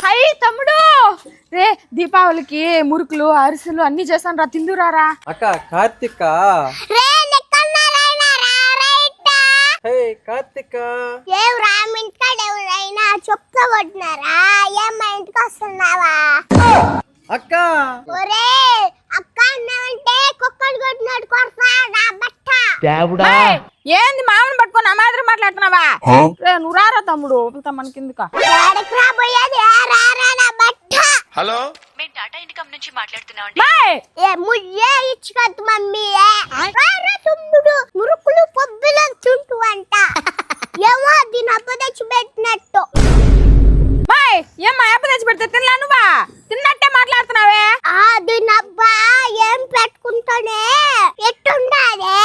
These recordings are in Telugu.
హై తమ్ముడు, రే దీపావళికి మురుకులు అరిసెలు అన్ని చేస్తాను రా, తిందురారా. అక్క కార్తిక. హే కార్తిక, ఎవరా మీ ఇంటికాడ ఎవరైనా చెప్తా కొట్టినారా? ఏమ్మా ఇంటికి వస్తున్నావా? అక్క ఒరే అక్క అన్నావంటే కుక్కలు కొట్టినట్టు కొడతా నా బట్ట. ఏయ్, ఏంది మామని పట్టుకొని ఆ మాదిరి మాట్లాడుతున్నావా? రే నువ్వు రారా తమ్ముడు, మన కిందకా. ఎక్కడికి రాబోయేది? రారా నా బట్ట. హలో, మేము టాటా ఇన్కమ్ నుంచి మాట్లాడుతున్నాం. ఏ ముయ్యే ఇచ్చుకోద్దు మమ్మీ. రారా తమ్ముడు, మురుకులు పొబ్బులు చుంటూ అంట. ఏమో దీని అబ్బ తెచ్చి పెట్టినట్టు. ఏమ్మా అప్ప తెచ్చి పెడితే తినలా నువ్వా? తిన్నట్టే మాట్లాడుతున్నావే. దీని అబ్బా ఏం పెట్టుకుంటానే ఎట్టుండాదే?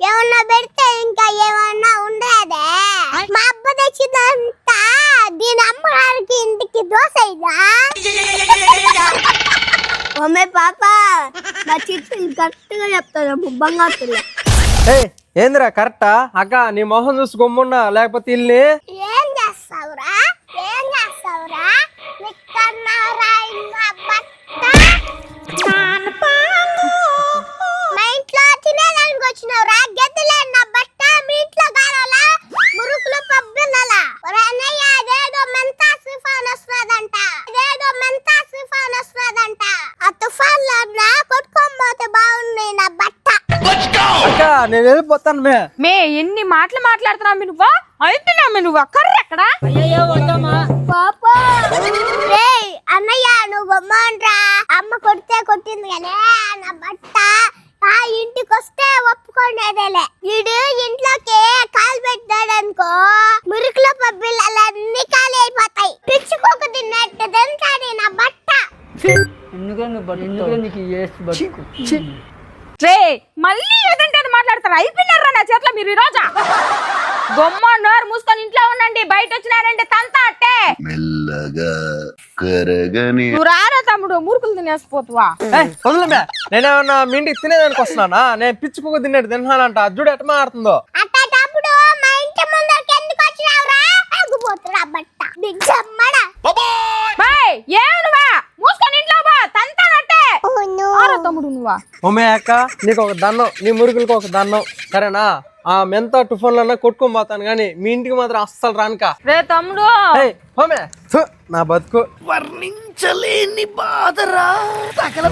ఏమన్నా పెడితే ఇంకా ఏమన్నా ఉండేదే? మా అబ్బ తెచ్చిందంతా దీని అమ్మగారికి ఇంటికి దోశ ఇదా? అమ్మే పాప నా చిట్టులు కరెక్ట్గా చెప్తాను బంగారు. హే ఏందిరా కరెక్టా? అక్క నీ మొహం చూసి గమ్మున్నా, లేకపోతే ఇల్ని ఏం చేస్తావురా? ఏం చేస్తావురా? నిక్కన్నారా ఇంకా బట్ట. మా ఇంట్లో తినేదానికి వచ్చినవురా? గెద్దలే నా బట్ట. మీ ఇంట్లో కావాలా మురుకులు పబ్బులలా? అన్నయ్య అదేదో మెంతా సిఫాన్ వస్తుందంట, అదేదో మెంతా సిఫాన్ వస్తుందంట. ఆ తుఫాన్ లో కొట్టుకోకపోతే బాగుంది నా బట్ట. అక్క నేను వెళ్ళిపోతాను మే ఎన్ని మాటలు మాట్లాడుతున్నావు నువ్వు? అయిపోయినా నువ్వు కర్ర ఎక్కడ? పాపా రేయ్ అన్నయ్య నువ్వు బొమ్మరా. అమ్మ కొడితే కొట్టింది కానీ నా బట్ట ఆ ఇంటికి వస్తే ఒప్పుకునేదేలే. వీడు ఇంట్లోకి కాలు పెట్టాడనుకో మురుకుల పబ్బిళ్ళన్నీ ఖాళీ అయిపోతాయి. పిచ్చుకోక తిన్నట్టు తింటాడు నా బట్ట. రే మళ్ళీ ఏదంటే అది మాట్లాడతారు. అయిపోయినారా నా చేతిలో మీరు ఈ రోజా? గొమ్మ నోరు మూసుకొని ఇంట్లో ఉండండి, బయట వచ్చినారంటే తంతా అట్టే. మెల్లగా కరగని నువ్వు రారా తమ్ముడు, మురుకులు తినేసిపోతువా? వదలమే. నేనేమన్నా మీ ఇంటికి తినేదానికి వస్తున్నానా? నేను పిచ్చుకోక తినేది తిన్నానంట. అజ్జుడు ఎట్లా మారుతుందో. అట్టప్పుడు మా ఇంటి ముందరికి ఎందుకు వచ్చినావురా? ఆగిపోతురా బట్ట బిగ్గమ్మడా. ఏనువా మూసుకొని ఇంట్లో బా, తంతానట్టే. తమ్ముడు నువ్వా? ఓమే అక్క నీకు ఒక దండం, నీ మురుగులకు ఒక దండం, సరేనా? ఆ మెంత టుఫన్లన్నా కొట్టుకొని పోతాను గానీ మీ ఇంటికి మాత్రం అస్సలు రానుక. రే తమ్ముడు ఓమే నా బతుకు వర్ణించలేని బాధరా. తగల